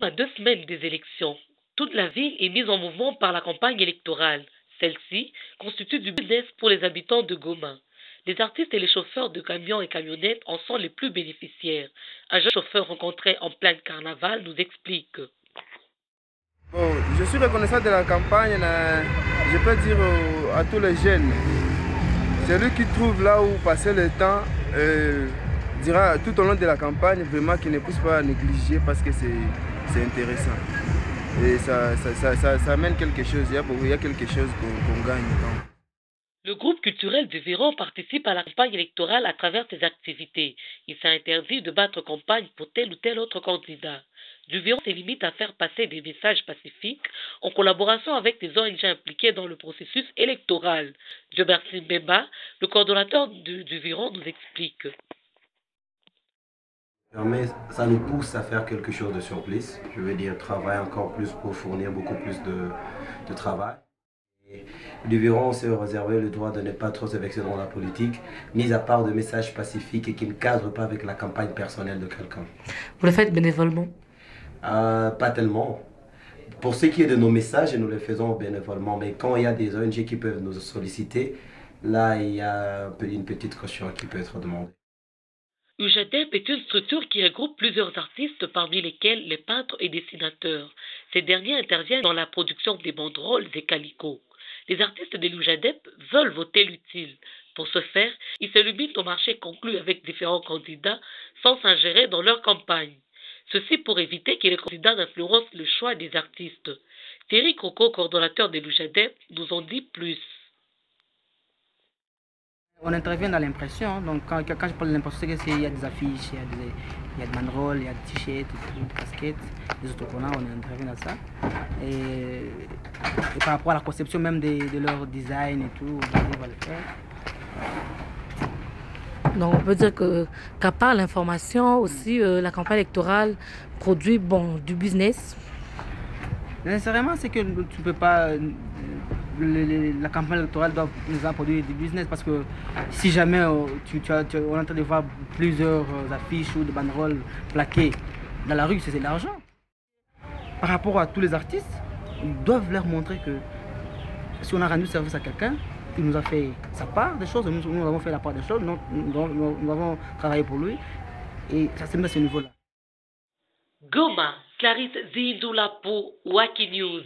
À 2 semaines des élections, toute la ville est mise en mouvement par la campagne électorale. Celle-ci constitue du business pour les habitants de Goma. Les artistes et les chauffeurs de camions et camionnettes en sont les plus bénéficiaires. Un jeune chauffeur rencontré en plein carnaval nous explique. Bon, je suis reconnaissant de la campagne, je peux dire à tous les jeunes, celui qui trouve là où passer le temps, dira tout au long de la campagne, vraiment qu'il ne puisse pas négliger parce que c'est intéressant. Et ça amène quelque chose, il y a quelque chose qu'on gagne. Le groupe culturel du Viron participe à la campagne électorale à travers ses activités. Il s'est interdit de battre campagne pour tel ou tel autre candidat. Du Viron se limite à faire passer des messages pacifiques en collaboration avec des ONG impliquées dans le processus électoral. Jobertin Bemba, le coordonnateur du Viron, nous explique. Mais ça nous pousse à faire quelque chose de surplus. Je veux dire, travailler encore plus pour fournir beaucoup plus de travail. Du Viron s'est réservé le droit de ne pas trop se vexer dans la politique, mis à part de messages pacifiques et qui ne cadrent pas avec la campagne personnelle de quelqu'un. Vous le faites bénévolement? Pas tellement. Pour ce qui est de nos messages, nous les faisons bénévolement, mais quand il y a des ONG qui peuvent nous solliciter, là il y a une petite caution qui peut être demandée. UJADEP est une structure qui regroupe plusieurs artistes, parmi lesquels les peintres et dessinateurs. Ces derniers interviennent dans la production des banderoles et calicots. Les artistes de l'UJADEP veulent voter l'utile. Pour ce faire, ils se limitent au marché conclu avec différents candidats sans s'ingérer dans leur campagne. Ceci pour éviter que les candidats n'influencent le choix des artistes. Thierry Croco, coordonnateur de l'UJADEP, nous en dit plus. On intervient dans l'impression, donc quand je parle de l'impression, c'est qu'il y a des affiches, il y a des banderoles, il y a des t-shirts, des casquettes, des autocollants, on intervient dans ça. Et par rapport à la conception même de leur design et tout, on va le faire. Donc on peut dire qu'à part l'information, aussi la campagne électorale produit du business. Nécessairement, c'est que tu ne peux pas... la campagne électorale doit nous produire du business parce que si jamais on est en train de voir plusieurs affiches ou des banderoles plaquées dans la rue, c'est de l'argent. Par rapport à tous les artistes, ils doivent leur montrer que si on a rendu service à quelqu'un, il nous a fait sa part des choses, nous avons fait la part des choses, nous avons travaillé pour lui et ça se met à ce niveau-là. Goma, Clarisse Zindula pour Waki News.